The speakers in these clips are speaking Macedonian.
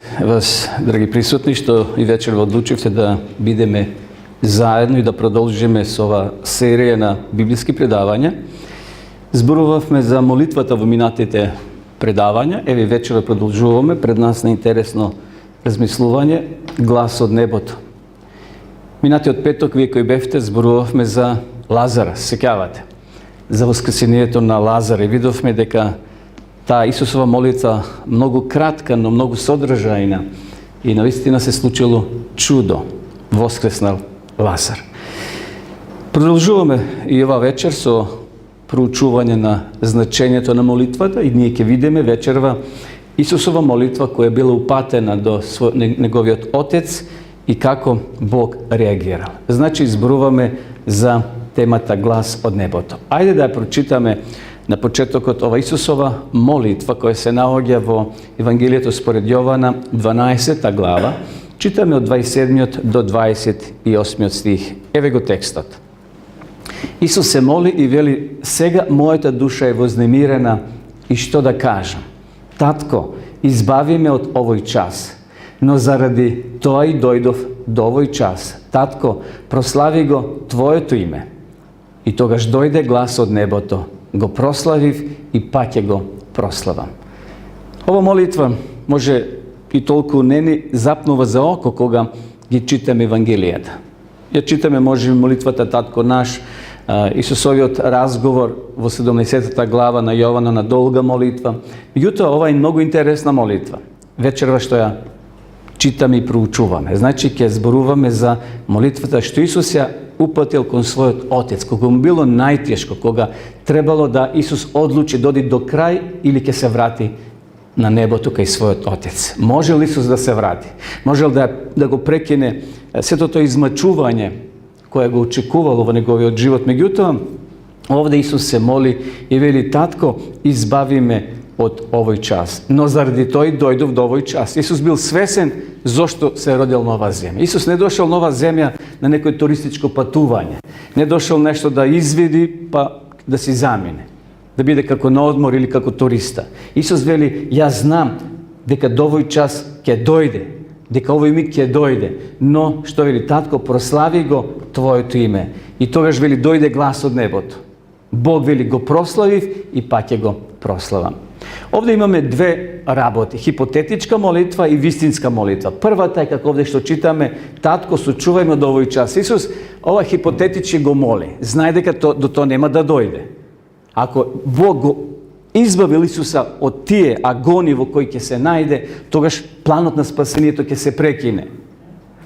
Vas, dragi prisutni, što i večer odlučivte da bideme zajedno i da продолжиме с ова серија на библиски предавања. Зборувавме за молитвата во минатите предавања. Еве вечера продолжуваме пред нас на интересно размислување глас од небото. Минатиот петок вие кои бевте зборувавме за Лазара, сеќавате, за воскресението на Лазар и видовме дека таа Исусова молитва многу кратка, но многу содржајна и наистина се случило чудо. Воскреснал Лазар. Продолжуваме и ова вечер со проучување на значењето на молитвата и ние ќе видиме вечерва Исусова молитва која била упатена до неговиот Отец и како Бог реагирал. Значи зборуваме за темата глас од небото. Ајде да ја прочитаме на почетокот ова Исусова молитва која се наоѓа во Евангелието според Јована 12 глава. Читаме од 27 до 28 стих. Еве го текстот. Исус се моли и вели: сега мојата душа е вознемирена и што да кажам? Татко, избави ме од овој час. Но заради тоа и дојдов до овој час. Татко, прослави го Твоето име. И тогаш дојде глас од небото. Го прославив и паќе го прославам. Ова молитва може и толку не ни запнува за око кога ги читаме Евангелијата. Ја читаме може молитвата Татко наш, Исусовиот разговор во 17 глава на Јована на долга молитва. Меѓутоа ова е многу интересна молитва. Вечерва што ја читаме и проучуваме. Значи ќе зборуваме за молитвата што Исус ја упатил кон својот Отец, кога му било најтешко, кога требало да Исус одлучи доди до крај или ќе се врати на небото кај својот Отец. Може ли Исус да се врати? Може ли да го прекине сето тоа измачување кое го очекувало во неговиот живот? Меѓутоа, овде Исус се моли и вели: Татко, избави ме од овој час. Но заради тој дојдов до овој час. Исус бил свесен зошто се родил на оваа земја. Исус не дошол на оваа земја на некој туристичко патување. Не дошол нешто да извиди па да си замине, да биде како на одмор или како туриста. Исус вели: јас знам дека до овој час ќе дојде, дека овој миг ќе дојде, но што вели? Татко, прослави го Твоето име. И тогаш вели дојде глас од небото. Бог вели: го прославив и паќе го прославам. Овде имаме две работи: хипотетичка молитва и вистинска молитва. Првата е како овде што читаме: Татко, сочувај ме од овој час. Исус ова хипотетички го моли. Знае дека до тоа нема да дојде. Ако Бог го избавил Исуса од тие агони во кои ќе се најде, тогаш планот на спасението ќе се прекине.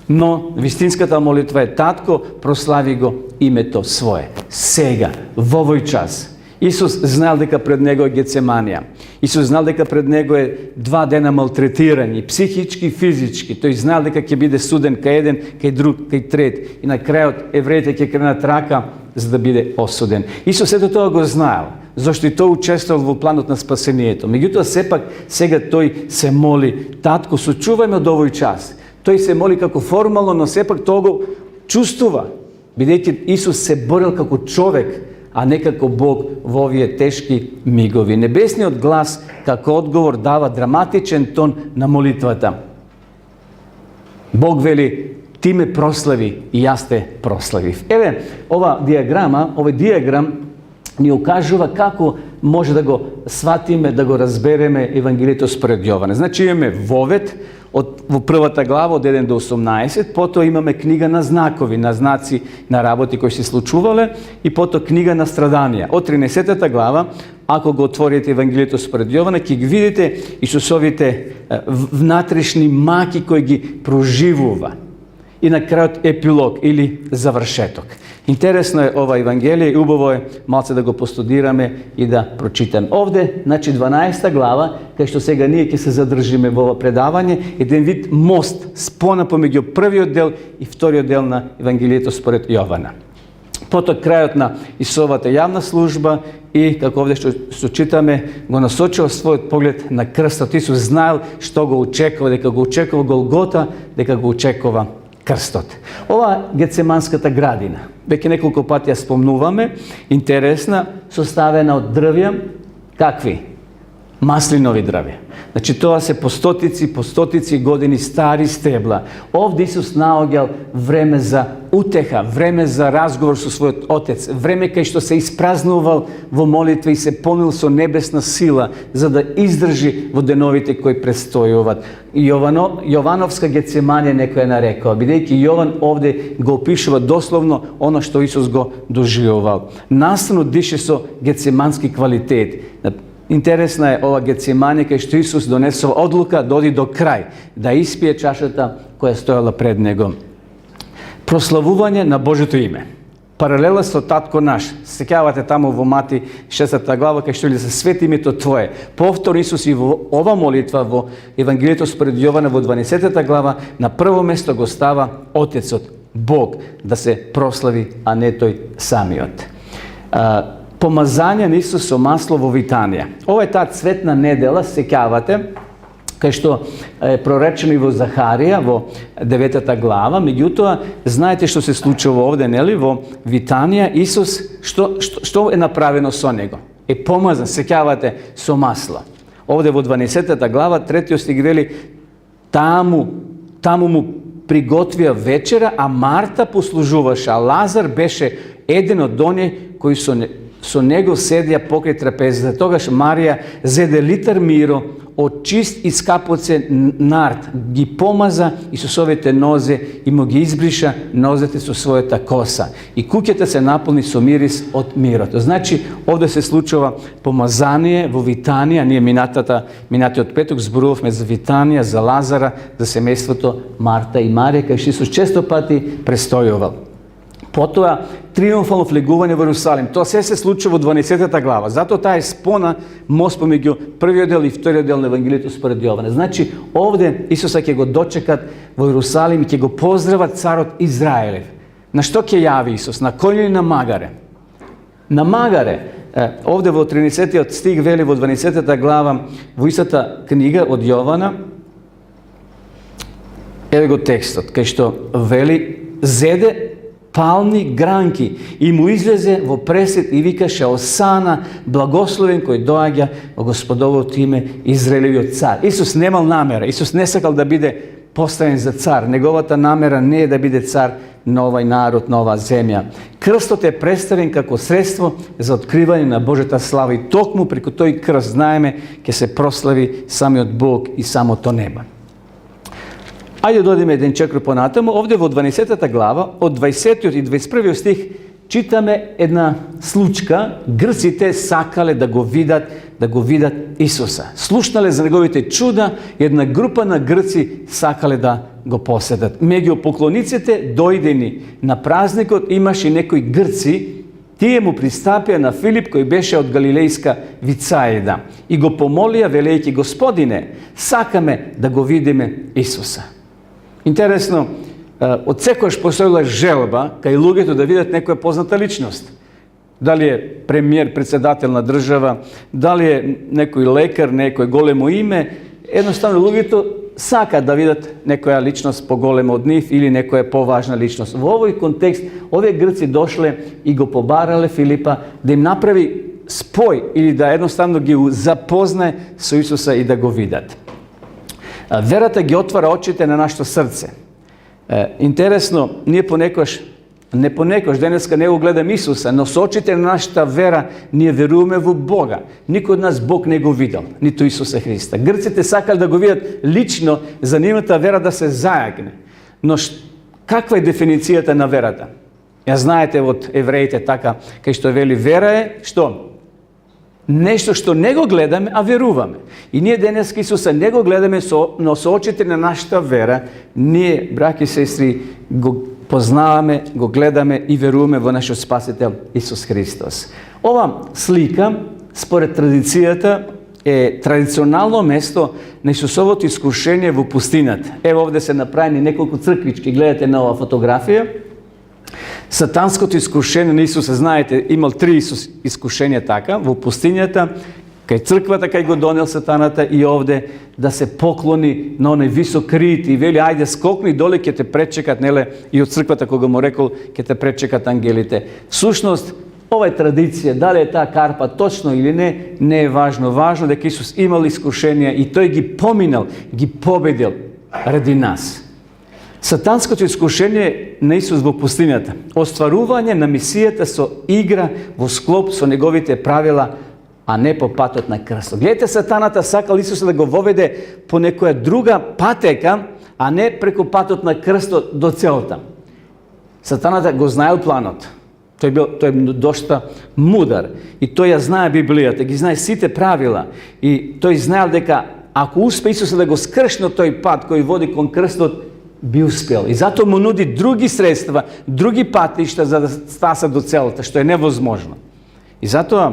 Но вистинската молитва е: Татко, прослави го името свое. Сега, во овој час. Исус знал дека пред него е Гецеманија. Исус знал дека пред него е 2 дена малтретирање, психички и физички. Тој знал дека ќе биде суден кај еден, кај друг, кај трет. И на крајот евреите ќе кренат рака за да биде осуден. Исус ето тоа го знаел, зашто и тој учествувал во планот на спасението. Меѓутоа сепак сега тој се моли: Татко, сочувај ме од овој час. Тој се моли како формално, но сепак тоа го чувствува, бидејќи Исус се борел како човек, а не како Бог во овие тешки мигови. Небесниот глас како одговор дава драматичен тон на молитвата. Бог вели: ти ме прослави и јас те прославив. Еве, овој диаграм ни укажува како може да го сватиме, да го разбереме Евангелието според Јована. Значи имаме вовед во првата глава од 1 до 18, потоа имаме книга на знакови, на знаци на работи кои се случувале, и потоа книга на страданија. Од 13 глава, ако го отворите Евангелието според Јована, ќе ги видите Исусовите внатрешни маки кои ги проживува. И на крајот епилог или завршеток. Интересно е ова Евангелие и убаво е малце да го постудираме и да прочитаме. Овде, значи 12 глава, кај што сега ние ќе се задржиме во ова предавање, еден вид мост, спона помеѓу првиот дел и вториот дел на Евангелието според Јована. Потоа крајот на Исусовата јавна служба и, како овде што читаме, го насочил својот поглед на крстот. Исус знаел што го очекува, дека го очекува Голгота, дека го очекува крстот. Ова Гецеманската градина, веќе неколку пати ја спомнуваме, интересна, составена од дрвја, какви? maslinovi dravi. Znači, to se po stotici godini stari stebla. Ovdje Isus naogjal vreme za uteha, vreme za razgovor su svoj Otec, vreme kaj što se ispraznoval vo molitvi i se ponil so nebesna sila, za da izdrži vodenovite koji predstojuvat. Jovanovska Getsemanija neko je narekao. Vidite, Jovan ovdje go opišava doslovno ono što Isus go doživoval. Nastavno diše so getsemanski kvalitet. Interesna je ova Getsemanija kaj što Isus donesao odluka dodi do kraj, da ispije čašata koja je stojala pred njegom. Proslavuvanje na Božето ime. Paralela со Татко наш. Сеќавате таму во Мати 6 глава, кај што ли се свети името Твое. Повтори Исус и во ова молитва во Евангелието според Јована во 12 глава, на прво место го става Отецот, Бог, да се прослави, а не тој самиот. Помазање на Исус со масло во Витанија. Ова е таа цветна недела, сеќавате, кај што е проречено и во Захарија, во 9 глава. Меѓутоа, знаете што се случува овде, нели? Во Витанија, Исус, што е направено со него? Е помазан, сеќавате, со масло. Овде во 12 глава, 3 стих вели, таму му приготвија вечера, а Марта послужуваше, а Лазар беше еден од оние кои со него седија покрај трапезата. Тогаш Марија зеде литар миро од чист и скапоцен нард, ги помаза Исусовите нозе и му ги избриша нозете со својата коса. И куќата се наполни со мирис од мирото. Значи, овде се случува помазание во Витанија. Ние минатиот петок зборувавме за Витанија, за Лазара, за семејството Марта и Марија, кај што Исус често пати престојувал. Потоа, триумфално влегување во Ерусалим. Тоа се случува во 12 глава. Затоа таа е спона мост помеѓу првиот дел и вториот дел на Евангелието според Јована. Значи, овде Исуса ќе го дочекат во Ерусалим и ќе го поздрават царот Израелев. На што ќе јави Исус? На коњ или на магаре? На магаре. Овде во 13 стих вели во 12 глава во истата книга од Јована. Еве го текстот, кај што вели, зеде пални гранки и му излезе во пресед и викаше Осана, благословен кој доаѓа во Господовото име, Израелевиот цар. Исус немал намера, Исус не сакал да биде поставен за цар. Неговата намера не е да биде цар на овај народ, на оваа земја. Крстот е представен како средство за откривање на Божјата слава и токму преку тој крст, знаеме, ќе се прослави самиот Бог и самото небо. Ајде да одиме еден чекор понатаму. Овде во 12 глава, од 20 и 21 стих, читаме една случка. Грците сакале да го видат Исуса. Слушнале за неговите чуда, една група на грци сакале да го поседат. Меѓу поклониците дојдени на празникот имаше некои грци. Тие му пристапија на Филип, кој беше од Галилејска Вицаида, и го помолија, велејќи: Господине, сакаме да го видиме Исуса. Интересно, од секојаш постојала желба кај луѓето да видат некоја позната личност. Дали е премиер, председател на држава, дали е некој лекар, некој големо име, едноставно луѓето сакаат да видат некоја личност поголема од нив или некоја поважна личност. Во овој контекст, овие грци дошле и го побарале Филипа да им направи спој или да едноставно ги запознае со Исуса и да го видат. Верата ги отвара очите на нашето срце. Интересно, ние понекогаш, денеска не го гледаме Исуса, но со очите на нашата вера ние веруваме во Бога. Никој од нас Бог не го видел, ниту Исуса Христа. Грците сакали да го видат лично, за нивната вера да се зајагне. Но каква е дефиницијата на верата? Ја знаете од евреите така, кај што вели вера е што? Нешто што не го гледаме, а веруваме. И ние денес Исуса не го гледаме, но со очите на нашата вера, ние, браќи и сестри, го познаваме, го гледаме и веруваме во нашиот Спасител Исус Христос. Ова слика, според традицијата, е традиционално место на Исусовото искушение во пустината. Ево овде се направени неколку црквички, гледате на ова фотографија. Сатанското искушение на Исуса, знаете, имал 3 искушенија така, во пустињата, кај црквата, кај го донел сатаната и овде да се поклони на оној висок рид и вели, ајде скокни доле, ќе те пречекат, неле, и од црквата кога му рекол, ќе те пречекат ангелите. Сушност, ova je tradicija, da li je ta karpa točno ili ne, ne je važno. Važno da je Isus imao iskušenja i to je gi pominal, gi pobedil radi nas. Satanskото iskušenje не Исус во пустинята. Остварување на мисијата со игра во склоп со неговите правила, а не по патот на крстот. Гледате, сатаната сакал Исуса да го воведе по некоја друга патека, а не преку патот на крстот до целта. Сатаната го знаел планот. Тој е дошта мудар. И тој ја знае Библијата, ги знае сите правила. И тој знаел дека ако успе Исуса да го скршне тој пат кој води кон крстот, би успел. И затоа му нуди други средства, други патишта за да стаса до целта, што е невозможно. И затоа,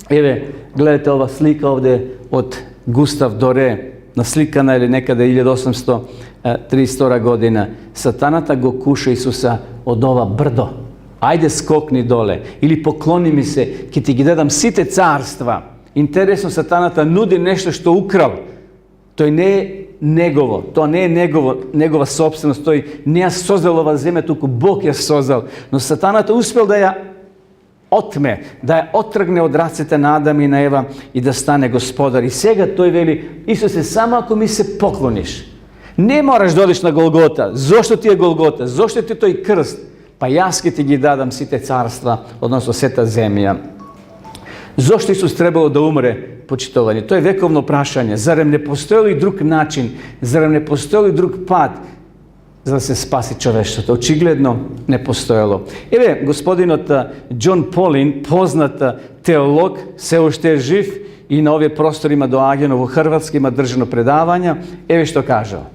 еве, гледате ова слика овде од Густав Доре, насликана или некаде 1832 година. Сатаната го куша Исуса од ова брдо. Ајде скокни доле, или поклони ми се, ќе ти ги дадам сите царства. Интересно, сатаната нуди нешто што украл. Тој не е негово, тоа не е негова собственост, тој не ја создал ова земја, туку Бог ја создал. Но сатаната успел да ја отме, да ја отргне од рацете на Адам и на Ева и да стане господар. И сега тој вели, Исусе, само ако ми се поклониш, не мораш да одиш на Голгота. Зошто ти е Голгота? Зошто ти тој крст? Па јас ќе ти ги дадам сите царства, односно сета земја. Зошто Исус требало да умре, почитување? Тоа е вековно прашање. Зарем не постоел и друг начин? Зарем не постоел и друг пат за да се спаси човештвото? Очигледно не постоело. Еве, господинот Џон Полин, познат теолог, се уште е жив и на овие простори има доаѓано во Хрватска, има држано предавања. Еве што кажал.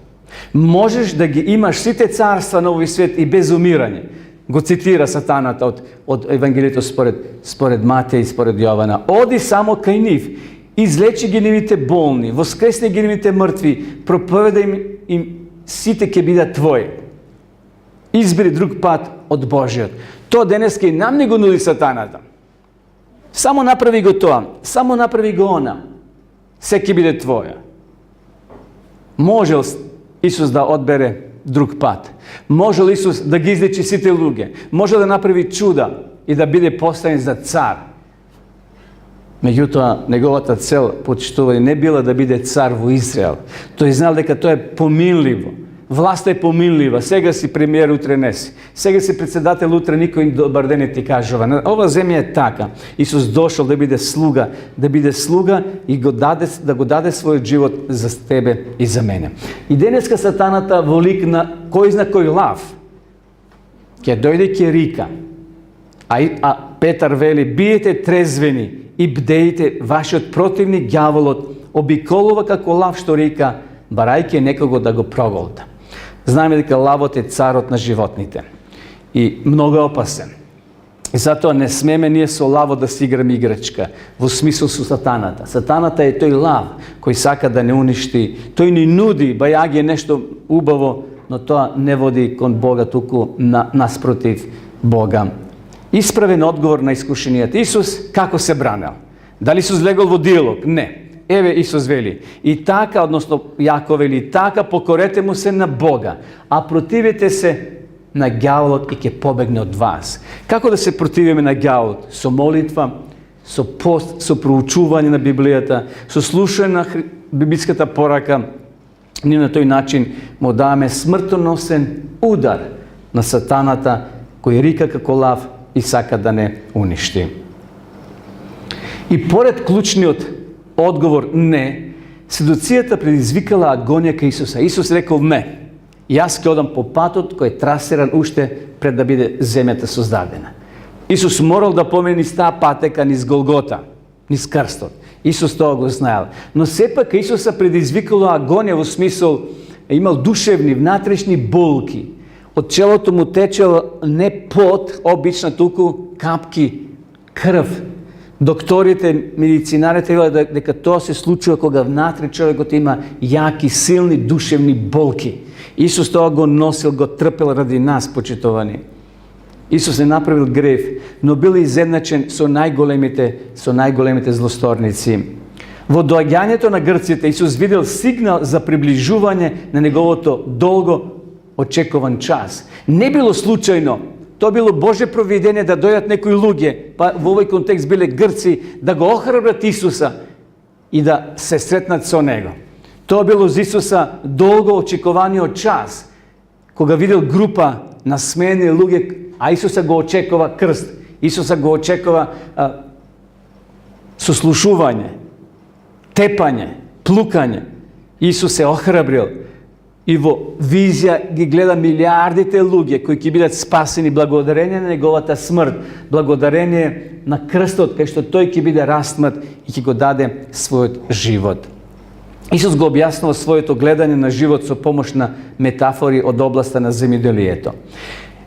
Можеш да ги имаш сите царства на овој свет и без умирање. Го цитира сатаната од Евангелието според Матеј и според Јована. Оди само кај нив, излечи ги нивите болни, воскресни ги нивите мртви, проповедај им сите ќе бидат твои. Избери друг пат од Божиот. Тоа денеска и нам не го нуди сатаната. Само направи го тоа, само направи го она. Се ќе биде твоја. Можел Исус да одбере друг пат. Можел Исус да ги излечи сите луѓе. Може да направи чуда и да биде поставен за цар. Меѓутоа, неговата цел, почитување, не била да биде цар во Израел. Тој знал дека тоа е поминливо. Власта е поминлива. Сега си премиер, утре не си. Сега си председател, утре никој добар ден не ти кажува. Ова земја е така. Исус дошол да биде слуга и да го даде својот живот за тебе и за мене. И денеска сатаната во лик на кој зна кој лав ќе дојде и ќе рика. А Петар вели, биете трезвени и бдејте, вашиот противник ѓаволот обиколува како лав што рика, барајќи некого да го проголта. Знаеме дека лавот е царот на животните и многу опасен. И затоа не смеме ние со лавот да си играме играчка, во смисол со сатаната. Сатаната е тој лав кој сака да не уништи. Тој ни нуди, бајаги е нешто убаво, но тоа не води кон Бога, туку наспротив Бога. Исправен одговор на искушенијата. Исус како се бранел? Дали Исус легол во диалог? Не. Еве Исус вели, и така, односно Јаков вели, и така покорете му се на Бога, а противете се на ѓаволот и ќе побегне од вас. Како да се противиме на ѓаволот? Со молитва, со пост, со проучување на Библијата, со слушање на библиската порака. Ние на тој начин му даваме смртоносен удар на сатаната кој рика како лав и сака да не уништи. И поред клучниот одговор не, седуцијата предизвикала агонија кај Исуса. Исус рекол не. Јас ќе одам по патот кој е трасиран уште пред да биде земјата создадена. Исус морал да помине низ таа патека, низ Голгота, низ крстот. Исус тоа го знаел. Но сепак Исуса предизвикала агонија во смисол имал душевни, внатрешни болки. Од челото му течел не пот, обична, туку капки крв. Докторите, медицинарите велат дека тоа се случува кога внатре човекот има јаки, силни душевни болки. Исус тоа го носил, го трпел ради нас, почитувани. Исус не направил грев, но бил изедначен со најголемите злосторници. Во доаѓањето на грците Исус видел сигнал за приближување на неговото долго очекуван час. Не било случајно To bilo Bože providenje da dojat nekoj luge, pa u ovaj kontekst bile Grci, da ga ohrabrat Isusa i da se sretnat sa nego. To bilo z Isusa dolgo očekovanio čas, koga vidjel grupa na smeni luge, a Isusa go očekova krst, Isusa go očekova suslušuvanje, tepanje, plukanje. Isus se ohrabril. Ivo vizija gi gleda milijardite luge koji će biti spaseni blagodarenje na njegovata smrt, blagodarenje na krstot, kaj što toj će biti rastmat i će go dade svoj život. Isus go objasnilo svoje to gledanje na život so pomoć na metafori od oblasta na zemlji do lijeto.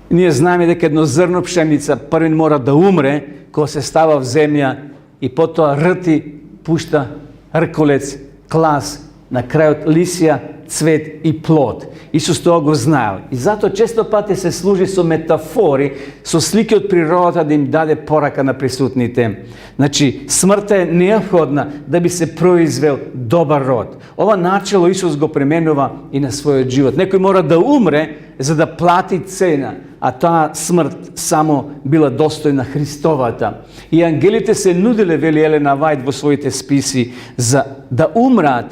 Nije znamo da jedno zrno pšenica prvin mora da umre, ko se stava v zemlja i potom rti, pušta rkolec, klas, na kraju lisija, cvet i plod. Isus toga znao. I zato često pate se služi so metafori, so slike od priroda da im dade poraka na prisutnite. Znači, smrta je neophodna da bi se proizvel dobar rod. Ova načelo Isus go premenova i na svoj život. Nekoj mora da umre za da plati cena, a ta smrt samo bila dostojna Hristovata. I angelite se nudile, veli Elena White vo svojite spisi, za da umrat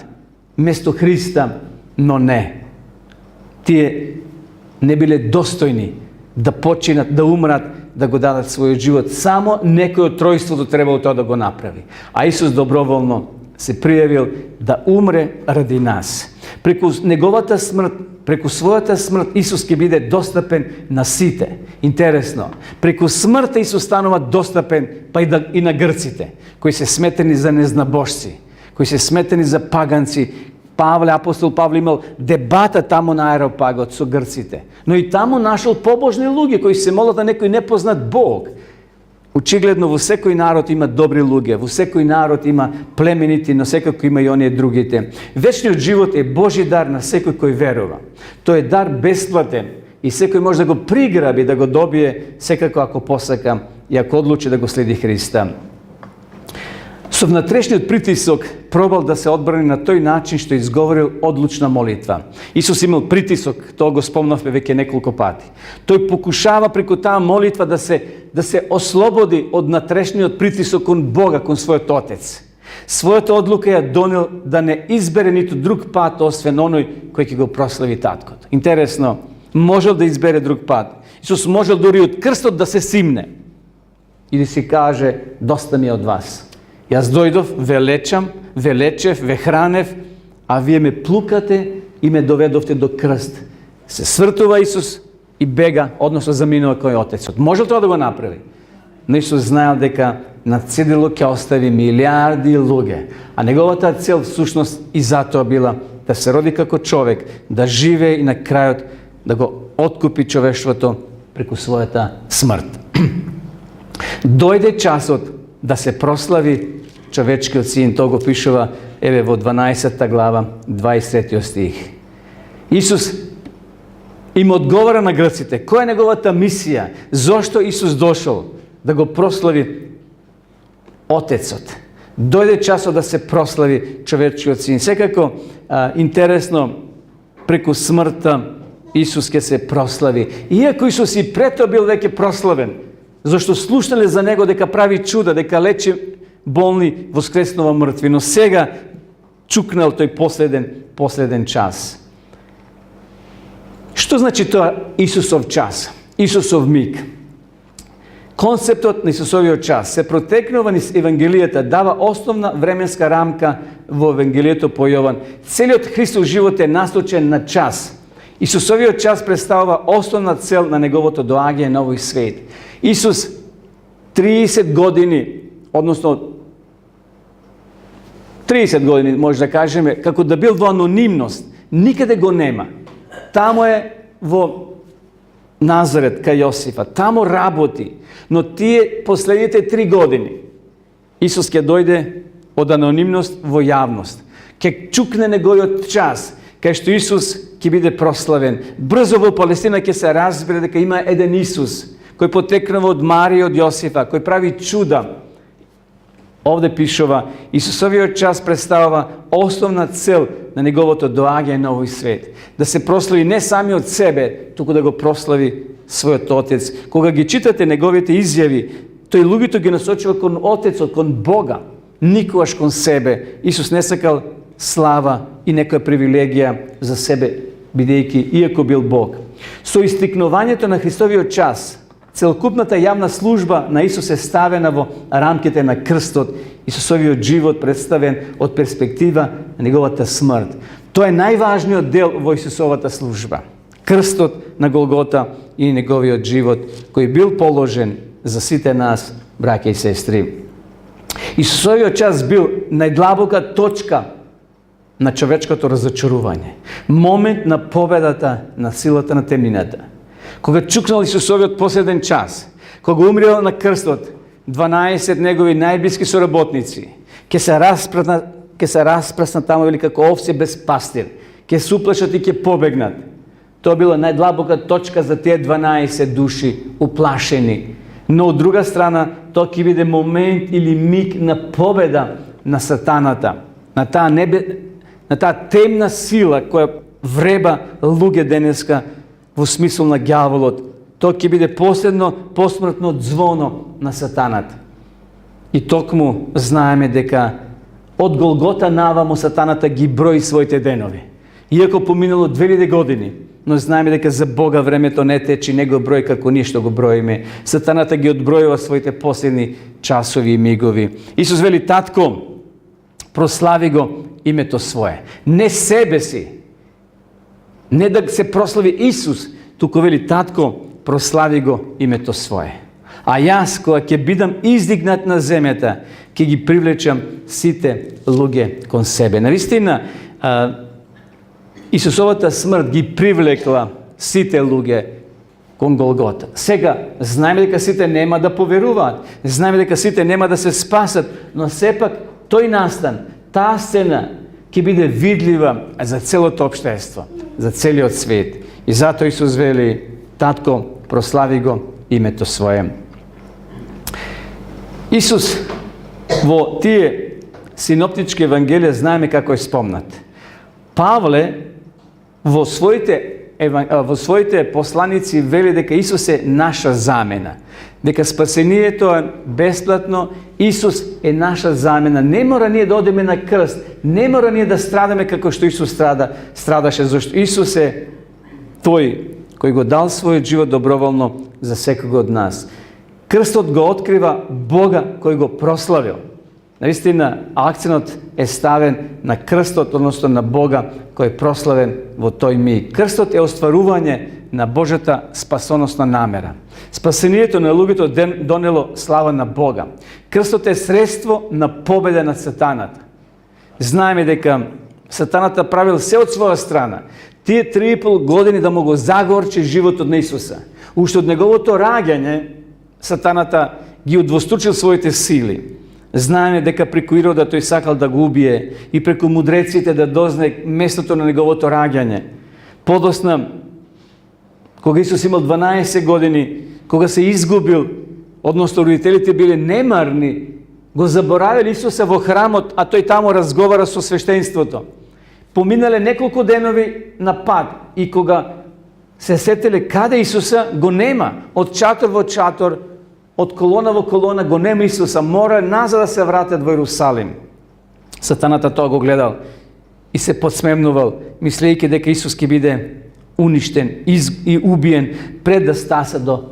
mjesto Hrista, no ne. Tije ne bile dostojni da počinat, da umrat, da go dadat svoj život. Samo neko od trojstva to trebalo to da go napravi. A Isus dobrovoljno se prijavil da umre radi nas. Preko njegovata smrt, preko svojata smrt Isus će biti dostupen na site. Interesno. Preko smrti Isus stanova dostupen pa i na Grcite, koji se smeteni za neznabošci, koji se smeteni za paganci. Apostol Pavle imao debata tamo na Areopagu su Grcite. No i tamo našel pobožne luge koji se molio da nekoj nepoznat Bog. Očigledno, v vsekoj narod ima dobri luge, v vsekoj narod ima plemeniti, no vsekako ima i one drugite. Večni život je Božji dar na vsekoj koji verova. To je dar besplaten i vsekoj može da go prigrabi, da go dobije, vsekako ako posaka i ako odluči da go sledi Hrista. So vnatrešnji pritisak probal da se odbrani na toj način što je izgovoril odlučna molitva. Isus imao pritisak, to go spomnavme veke nekoliko pati. Той pokušava preko ta molitva da se oslobodi od natrešnji od pritisak kon Boga, kon svojot Otec. Svojata odluka je donio da ne izbere niti drug pat osven onoj koji će go proslavi tatko. Interesno, može da izbere drug pat. Isus može dori od krstot da se simne i da si kaže dosta mi je od vas. Jaz dojdov, velečev, vehranev, a vi me plukate i me dovedovte do krst. Se svrtuva Isus i bega, odnosno zaminuva koji Otec. Može to da go napravi? No Isus znao deka na cedilu će ostavi milijardi luge, a njegova ta cel sušnost i zato bila da se rodi kako čovjek, da žive i na kraju da go otkupi čovještvo preko svojata smrt. Dojde časot da se proslavi čovečki sin, togo pišova vo 12. glava, 23. stih. Isus im odgovara na Grcite. Koja je njegova ta misija? Zašto Isus došao? Da go proslavi Otecot. Dojde časot da se proslavi čovečki sin. Svekako interesno, preko smrta Isus će se proslavi. Iako Isus i preto bil veke proslaven, zašto slušali za nego deka pravi čuda, deka leči bolni voskresnova mrtvi, no sega čuknal toj posleden čas. Što znači to Isusov čas? Isusov mig. Konceptot na Isusovio čas se proteknovan iz Evangelijeta dava osnovna vremenska ramka v Evangelijetu po Jovan. Celiot Hristov život je nastočen na čas. Isusovio čas predstavlja osnovna cel na njegovoto doaganje na ovoj svet. Isus 30 godini, odnosno 30 godini možda kažem, kako da bil v anonimnost, nikada go nema. Tamo je vo Nazaret ka Josifa, tamo raboti, no tije poslednjite 3 godine Isus ke dojde od anonimnost vo javnost. Ke čukne njegov čas, kaj što Isus ke bide proslaven. Brzo vo Palestina ke se razbire da ima jedan Isus, koji poteknemo od Marije, od Josifa, koji pravi čuda. Ovdje pišova, Isusovio čas predstavlja osnovna cel na njegovo to doaganje na ovoj svet. Da se proslavi ne sami od sebe, tuko da go proslavi својот Отец. Кога ги читате неговите изјави, тој луѓето ги насочува кон Отецот, кон Бога, никогаш кон себе. Исус не сакал слава и некоја привилегија за себе, бидејќи иако бил Бог. Со истикнувањето на Христовиот час, целокупната јавна служба на Исус е ставена во рамките на крстот. Исусовиот живот представен од перспектива на неговата смрт. Тоа е најважниот дел во Исусовата служба. Крстот на Голгота и неговиот живот, кој бил положен за сите нас, браќа и сестри. Исусовиот час бил најдлабока точка на човечкото разочарување. Момент на победата на силата на темнината. Кога чукнал Исусовиот последен час, кога умрел на крстот, 12 негови најблиски соработници ќе се распраснат таму вели како овце без пастир, ќе се уплашат и ќе побегнат. Тоа била најдлабока точка за тие 12 души уплашени. Но од друга страна, тоа ќе биде момент или миг на победа на сатаната, на таа темна сила која вреба луѓе денеска во смисол на ѓаволот. Тоа ќе биде последно посмртно звоно на сатаната. И токму знаеме дека од Голгота наваму сатаната ги брои своите денови. Иако поминало 2000 години, но знаеме дека за Бога времето не течи, не го брои како ние што го броиме. Сатаната ги одбројува своите последни часови и мигови. Исус вели: татко, прослави го името свое. Не себе си. Не да се прослави Исус, туку вели: татко, прослави го името свое. А јас, кога ќе бидам издигнат на земјата, ќе ги привлечам сите луѓе кон себе. Навистина, Исусовата смрт ги привлекла сите луѓе кон Голгота. Сега, знаеме дека сите нема да поверуваат, знаеме дека сите нема да се спасат, но сепак тој настан, таа сцена ќе биде видлива за целото општество, за целиот свет. И затоа Исус вели: татко, прослави го името свое. Исус во тие синоптички евангелија знаеме како е спомнат. Павле во своите посланици вели дека Исус е наша замена. Дека спасението е бесплатно, Исус е наша замена. Не мора ние да одеме на крст, не мора ние да страдаме како што Исус страдаше, зашто Исус е тој кој го дал својот живот доброволно за секого од нас. Крстот го открива Бога кој го прославил. Наистина, акцентот е ставен на крстот, односно на Бога кој е прославен во тој миг. Крстот е остварување на Божјата спасоносна намера. Спасението на луѓето донело слава на Бога. Крстот е средство на победа над сатаната. Знаеме дека сатаната правил се од своја страна. Тие 3,5 години да му го загорчи животот на Исуса. Уште од неговото раѓање, сатаната ги удвостоочил своите сили. Знаеме дека преку Ирода тој сакал да го убие и преку мудреците да дознае местото на неговото раѓање. Подосна, кога Исус имал 12 години, кога се изгубил, односно родителите биле немарни, го заборавили Исуса во храмот, а тој таму разговара со свештенството. Поминале неколку денови на пат и кога се сетеле каде Исуса, го нема. Од чатор во чатор, од колона во колона го нема Исуса. Мора назад да се вратат во Иерусалим. Сатаната тоа го гледал и се подсмевнувал, мислејќи дека Исус ќе биде уништен и убиен пред да стаса до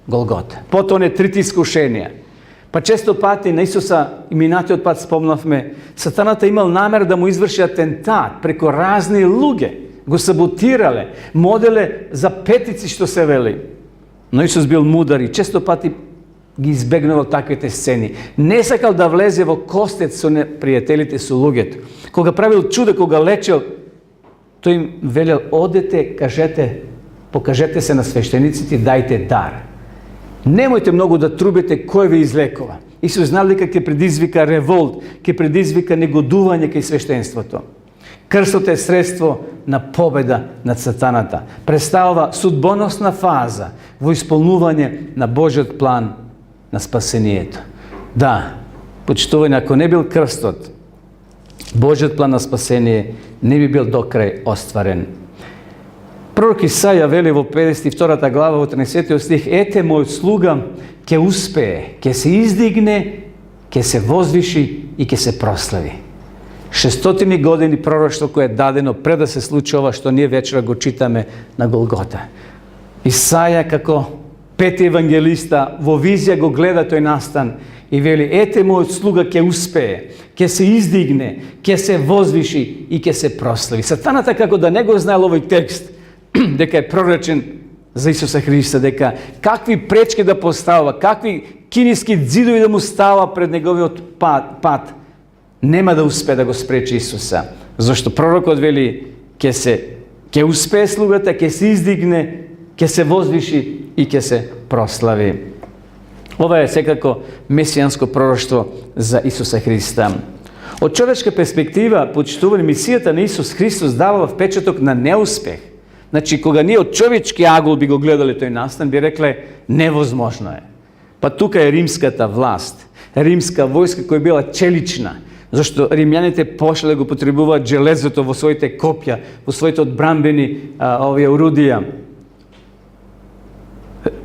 Голгота. Потоа не трите искушенија. Па често пати на Исуса, и минатиот пат спомнавме, сатаната имал намер да му изврши атентат преку разни луѓе. Го саботирале, моделе за петици што се вели. Но Исус бил мудар и често пати ги избегнувал таквите сцени. Не сакал да влезе во костец со пријателите, со луѓето. Кога правил чуда, кога лечел, тој им велел: одете, покажете се на свештениците и дајте дар. Немојте многу да трубите кој ве излекува. Исус знал дека ќе предизвика револт, ќе предизвика негодување кај свештенството. Крстот е средство на победа над сатаната. Представува судбоносна фаза во исполнување на Божјиот план на спасението. Да, почитување, ако не бил крстот, Божјиот план на спасение не би бил до крај остварен. Пророк Исаја вели во 52 глава во 13 стих: ете мојот слуга ќе успее, ќе се издигне, ќе се возвиши и ќе се прослави. 600 години пророштво кое е дадено пред да се случи ова што ние вечера го читаме на Голгота. Исаја како пети евангелиста во визија го гледа тој настан и вели: ете мојот слуга ќе успее, ќе се издигне, ќе се возвиши и ќе се прослави. Сатаната како да не го знаел овој текст, дека е проречен за Исуса Христа, дека какви пречки да поставува, какви киниски дзидови да му става пред неговиот пат, нема да успее да го спречи Исуса. Зашто пророкот вели: ќе успее слугата, ќе се издигне, ќе се возвиши и ќе се прослави. Ова е секако месијанско пророштво за Исуса Христа. Од човечка перспектива, почитувани, мисијата на Исус Христос дава впечаток на неуспех. Значи, кога ние од човечки агул би го гледали тој настан, би рекле: невозможно е. Па тука е римската власт, римска војска која била челична, зашто римјаните пошле да го потребуваат железото во своите копја, во своите одбранбени овие орудија.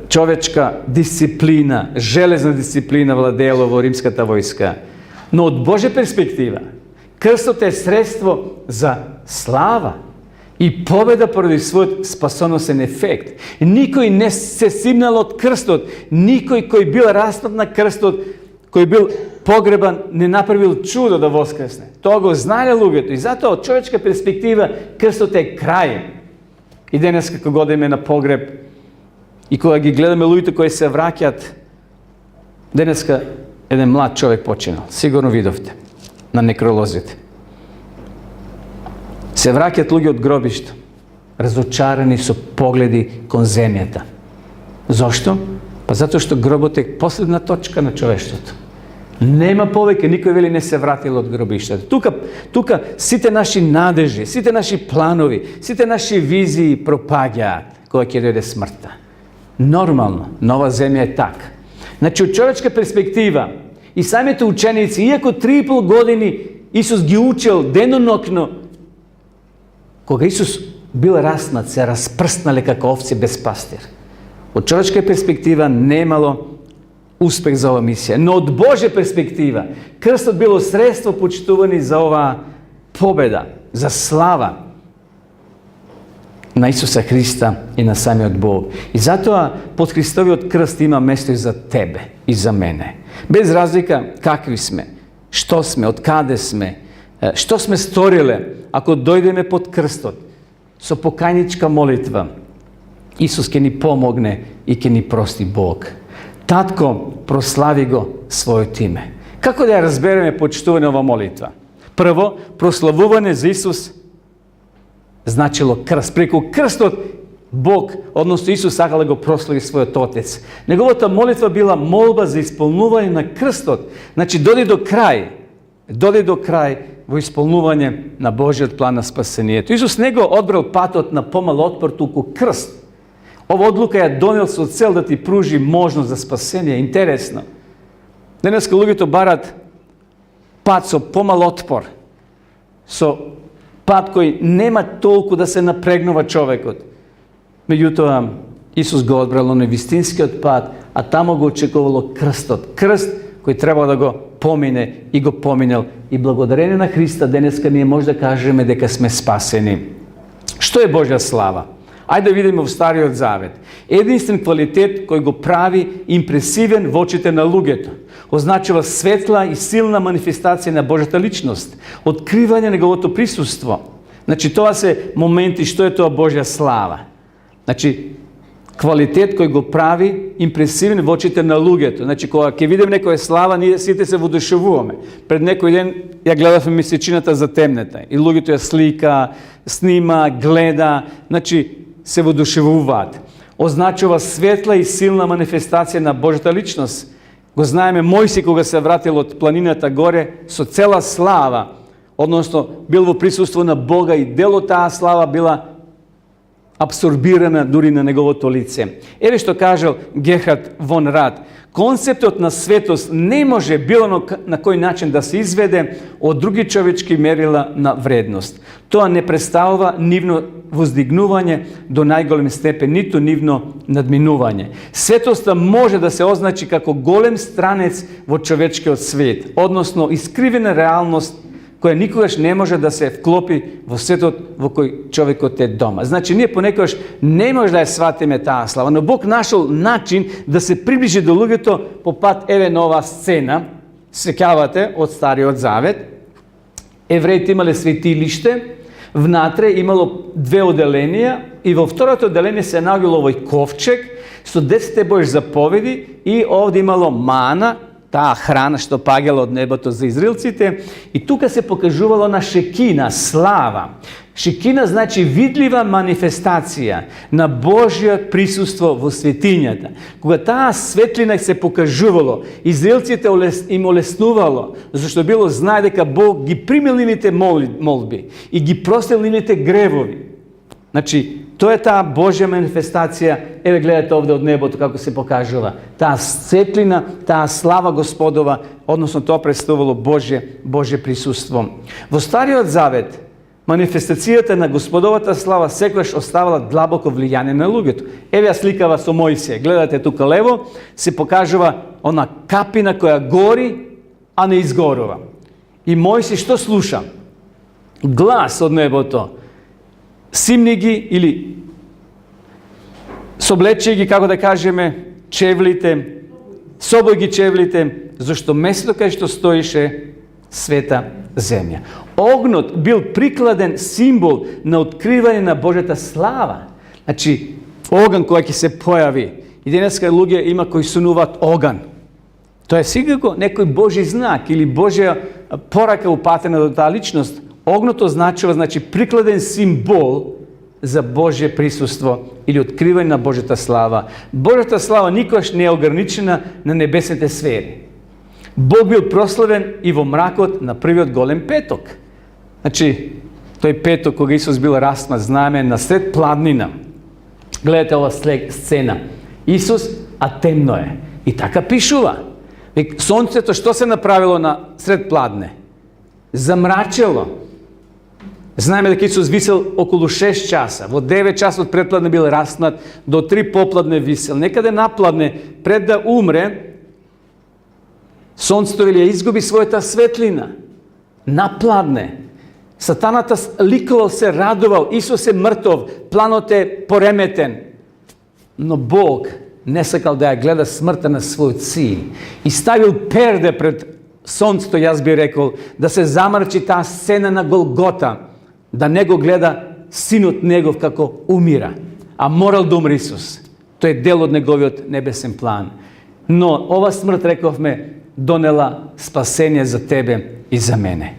Човечка дисциплина, железна дисциплина владеела во римската војска. Но од Божја перспектива, крстот е средство за слава и победа поради својот спасоносен ефект. Никој не се симнал од крстот, никој кој бил распнат на крстот, кој бил погребан, не направил чудо да воскресне. Тоа го знаеле луѓето и затоа од човечка перспектива крстот е крај. И денес како годиме на погреб и кога ги гледаме луѓето кои се враќаат, денеска еден млад човек починал. Сигурно видовте на некролозите. Се враќаат луѓе од гробишта, разочарани со погледи кон земјата. Зошто? Па затоа што гробот е последна точка на човештвото. Нема повеќе, никој вели не се вратил од гробиштата. Тука сите наши надежи, сите наши планови, сите наши визии пропаѓаат кога ќе дојде смртта. Нормално, нова земја е така. Значи, од човечка перспектива, и самите ученици, иако 3,5 години Исус ги учел денонокно, кога Исус бил раснат, се распрснале како овци без пастир. Од човечка перспектива немало успех за оваа мисија. Но од Божја перспектива, крстот било средство почитувани за оваа победа, за слава на Исуса Христа и на самиот Бог. И затоа под Христовиот крст има место и за тебе и за мене. Без разлика какви сме, што сме, од каде сме, што сме сториле, ако дојдеме под крстот, со покајничка молитва, Исус ќе ни помогне и ќе ни прости Бог. Татко, прослави го својот име. Како да ја разбереме почитување ова молитва? Прво, прославување за Исус значило крст. Преку крстот Бог, односно Исус, сакал да го прослави својот Отец. Неговата молитва била молба за исполнување на крстот. Значи, доди до крај во исполнување на Божиот план на спасението. Исус не го одбрал патот на помал отпор, туку крст. Ова одлука ја донел со цел да ти пружи можност за спасение. Интересно. Денеска луѓето барат пат со помал отпор, со пат кој нема толку да се напрегнува човекот. Меѓутоа, Исус го одбрал оној вистинскиот пат, а тамо го очекувало крстот. Крст кој треба да го помине и го поминел. И благодарение на Христа денеска ние може да кажеме дека сме спасени. Што е Божја слава? Ајде да видиме во Стариот Завет. Единствен квалитет кој го прави импресивен во очите на луѓето. Означува светла и силна манифестација на Божјата личност. Откривање на неговото присуство. Значи, тоа се моменти што е тоа Божја слава. Значи, квалитет кој го прави импресивен во очите на луѓето. Значи, кога ќе видиме некоја слава, ние сите се воодушевуваме. Пред некој ден ја гледавме месечината за темната и луѓето ја слика, снима, гледа, значи се воодушевуваат. Означува светла и силна манифестација на Божјата личност. Го знаеме Мојси кога се вратил од планината горе со цела слава, односно бил во присуство на Бога и дел од таа слава била абсорбирана дури на неговото лице. Еве што кажал Герхард фон Рад. Концептот на светост не може било на кој начин да се изведе од други човечки мерила на вредност. Тоа не представува нивно воздигнување до најголем степен, ниту нивно надминување. Светоста може да се означи како голем странец во човечкиот свет, односно искривена реалност која никогаш не може да се вклопи во светот во кој човекот е дома. Значи, ние понекогаш не може да ја сватиме таа слава, но Бог нашол начин да се приближи до луѓето по пат еве на оваа сцена. Сеќавате од Стариот Завет. Евреите имале светилиште, внатре имало две оделенија и во второто оделение се наоѓало овој ковчег со 10 Божји заповеди и овде имало мана, таа храна што паѓала од небото за израелците, и тука се покажувало на шекина, слава. Шекина значи видлива манифестација на Божјиот присуство во светињата. Кога таа светлина се покажувало, израелците им олеснувало, зашто било знае дека Бог ги примил нивните молби и ги простил нивните гревови. Значи, тоа е таа Божја манифестација. Еве гледате овде од небото како се покажува. Таа светлина, таа слава Господова, односно тоа представувало Божје присуство. Во Стариот Завет манифестацијата на Господовата слава секогаш оставала длабоко влијание на луѓето. Еве ја сликава со Мојсија. Гледате тука лево, се покажува она капина која гори, а не изгорува. И Мојсија што слуша? Глас од небото. Симни ги или соблече ги, како да кажеме, чевлите, собој ги чевлите, зашто местото кај што стоише света земја. Огнот бил прикладен символ на откривање на Божјата слава. Значи, оган кој ќе се појави. И денеска луѓе има кои сунуваат оган. Тоа е сигурно некој Божји знак или Божја порака упатена до таа личност. Огното значи прикладен символ за Божје присуство или откривање на Божјата слава. Божјата слава никогаш не е ограничена на небесните сфери. Бог бил прославен и во мракот на првиот голем петок. Значи, тој петок кога Исус бил распнат, знаеме, на сред пладнина. Гледате ова сцена. Исус, а темно е. И така пишува. Сонцето што се направило на сред пладне? Замрачело. Знаеме дека Исус висел околу 6 часа. Во 9 часа од предпладне бил распнат, до 3 попладне висел. Некаде напладне, пред да умре, сонцето ја изгуби својата светлина. Напладне. Сатаната ликувал се, радувал. Исус е мртов, планот е пореметен. Но Бог не сакал да ја гледа смртта на својот син. И ставил перде пред сонцето, јас би рекол, да се замрачи таа сцена на Голгота, да не го гледа синот негов како умира. А морал да умре Исус. Тој е дел од неговиот небесен план. Но ова смрт, рековме, донела спасение за тебе и за мене.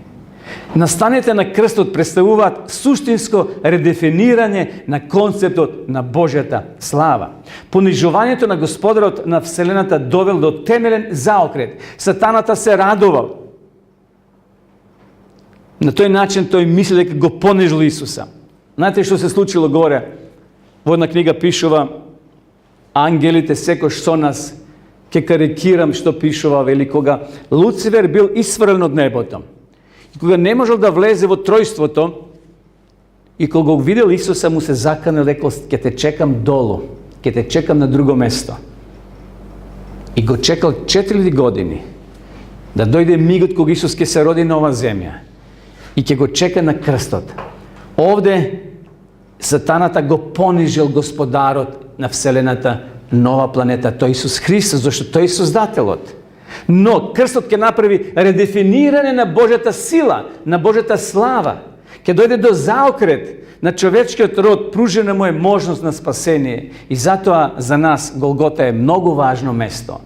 Настаните на крстот представуваат суштинско редефинирање на концептот на Божјата слава. Понижувањето на Господарот на Вселената довел до темелен заокрет. Сатаната се радувал. На тој начин тој мисли дека го понижил Исуса. Знаете што се случило горе? Во една книга пишува: ангелите секош со нас. Ке карикирам што пишува, вели, кога Луцифер бил исфрлен од небото. И кога не можел да влезе во тројството, и кога го видел Исуса, му се заканел, рекол: ќе те чекам долу, ќе те чекам на друго место. И го чекал 4000 години да дојде мигот кога Исус ќе се роди на ова земја и ќе го чека на крстот. Овде сатаната го понижил Господарот на Вселената, нова планета, тој Исус Христос, зашто тој е Создателот. Но крстот ќе направи редефинирање на Божјата сила, на Божјата слава. Ќе дојде до заокрет на човечкиот род, пружена му е можност на спасение. И затоа за нас Голгота е многу важно место.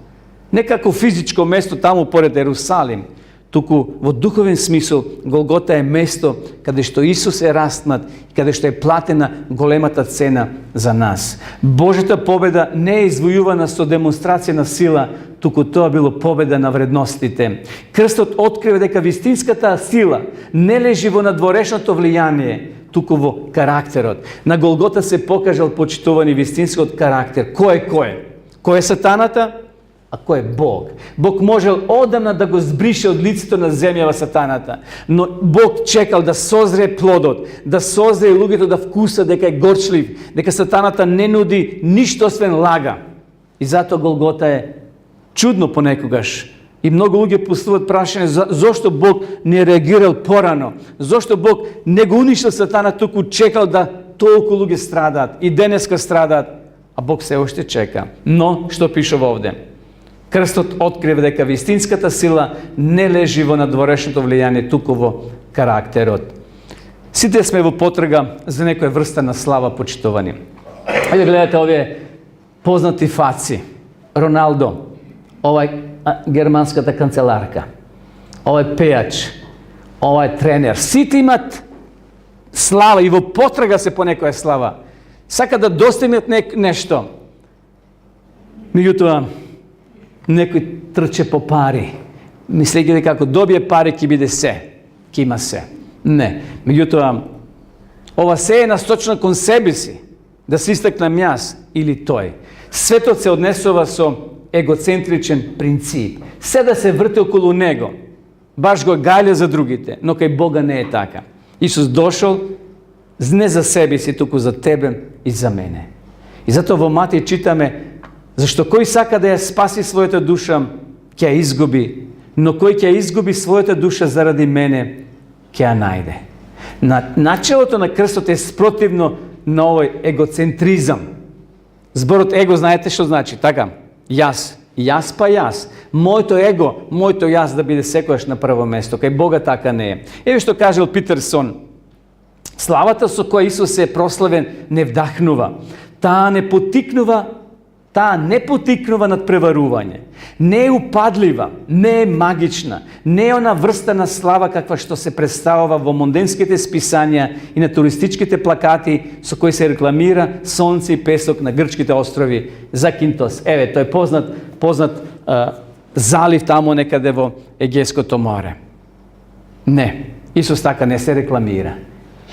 Не како физичко место таму поред Ерусалим, туку во духовен смисол Голгота е место каде што Исус е распнат и каде што е платена големата цена за нас. Божјата победа не е извојувана со демонстрација на сила, туку тоа било победа на вредностите. Крстот открива дека вистинската сила не лежи во надворешното влијание, туку во карактерот. На Голгота се покажал почитувани вистинскиот карактер. Кој е? Кој е сатаната? А кој е Бог? Бог можел одамна да го збрише од лицето на земјава сатаната, но Бог чекал да созре плодот, да созре луѓето да вкусат дека е горчлив, дека сатаната не нуди ништо освен лага. И затоа Голгота е чудно понекогаш. И многу луѓе поставуваат прашање зошто Бог не реагирал порано, зошто Бог не го уништил сатана, туку чекал да толку луѓе страдаат и денеска страдаат, а Бог се уште чека. Но што пише овде? Крстот открива дека вистинската сила не лежи во надворешното влијание, туку во карактерот. Сите сме во потрага за некоја врста на слава, почитувани. Ајде гледате овие познати фаци. Роналдо, овај германската канцеларка, овај пејач, овај тренер. Сите имат слава и во потрага се по некоја слава. Сака да достигнат нешто. Меѓутоа, некој трче по пари, мислејќи дека ако добие пари ќе биде се, ќе има се. Не. Меѓутоа, ова се е насточено кон себе си, да се истакнам јас или тој. Светот се однесува со егоцентричен принцип. Се да се врти околу него. Баш го гајле за другите, но кај Бога не е така. Исус дошол не за себе си, туку за тебе и за мене. И затоа во Матеј читаме зашто кој сака да ја спаси својата душа, ќе ја изгуби, но кој ќе ја изгуби својата душа заради мене, ќе ја најде. Начелото на крстот е спротивно на овој егоцентризам. Зборот его знаете што значи, така? Јас па јас. Моето его, моето јас да биде секојаш на прво место. Кај Бога така не е. Еве што кажал Питерсон. Славата со која Исус е прославен не вдахнува. Таа не потикнува над преварување. Не е упадлива, не е магична, не е она врста на слава каква што се представува во монденските списања и на туристичките плакати со кои се рекламира сонце и песок на грчките острови Закинтос. Еве, тој познат залив тамо некаде во Егејското море. Не, Исус така не се рекламира.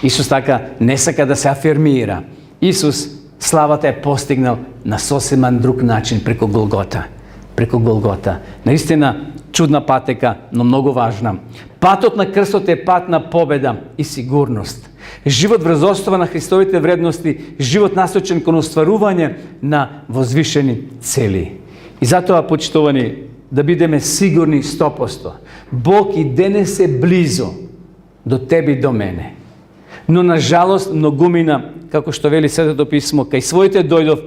Исус така не сака да се афирмира. Исус славата е постигнал на сосемен друг начин преку Голгота. Наистина чудна патека, но многу важна. Патот на крстот е пат на победа и сигурност. Живот врз основа на Христовите вредности, живот насочен кон остварување на возвишени цели. И затоа, почитувани, да бидеме сигурни 100%. Бог и денес е близо до тебе и до мене. Но на жалост многумина, како што вели Светото писмо, кај своите дојдов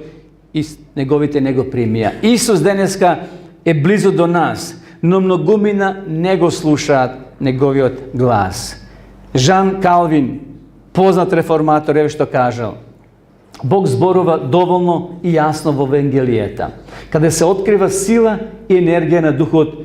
и неговите не го примија. Исус денеска е близо до нас, но многумина не го слушаат неговиот глас. Жан Калвин, познат реформатор, еве што кажал: Бог зборува доволно и јасно во Евангелијата, каде се открива сила и енергија на Духот,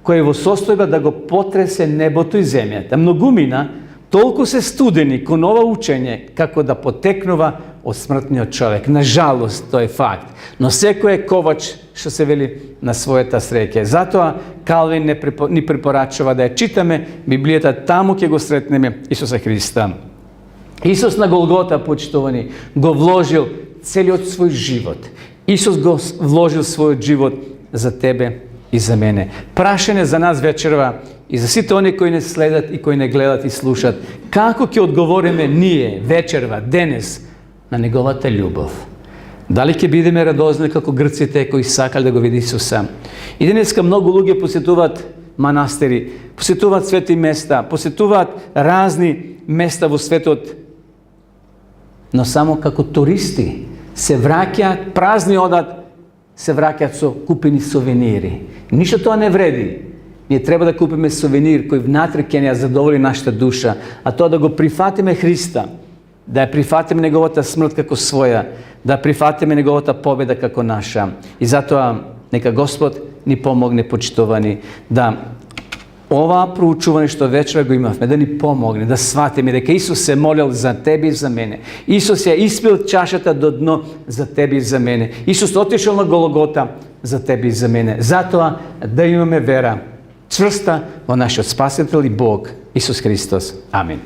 кој е во состојба да го потресе небото и земјата. Многумина толку се студени кон ова учење, како да потекнува од смртниот човек. На жалост, тој е факт. Но секој е ковач, што се вели, на својата среќа. Затоа Калвин ни препорачува да ја читаме Библијата, таму ќе го сретнеме Исуса Христа. Исус на Голгота, почитувани, го вложил целиот свој живот. Исус го вложил својот живот за тебе и за мене. Прашање за нас вечерва и за сите они кои не следат и кои не гледат и слушат, како ќе одговориме ние вечерва, денес, на неговата љубов? Дали ќе бидеме радозни како грците кои сакале да го види Исуса? И денеска многу луѓе посетуваат манастири, посетуваат свети места, посетуваат разни места во светот, но само како туристи се враќаат, празни одат, се враќаат со купени сувенири. Ништо тоа не вреди. Ние треба да купиме сувенир кој внатре ќе ни ја задоволи нашата душа, а тоа да го прифатиме Христа, да ја прифатиме неговата смрт како своја, да прифатиме неговата победа како наша. И затоа нека Господ ни помогне, почитувани, да ова проучување што вечера го имавме, да ни помогне, да сватиме дека Исус се молел за тебе и за мене. Исус ја испил чашата до дно за тебе и за мене. Исус отишол на Голгота за тебе и за мене. Затоа да имаме вера чврста во нашиот Спасител и Бог Исус Христос. Амин.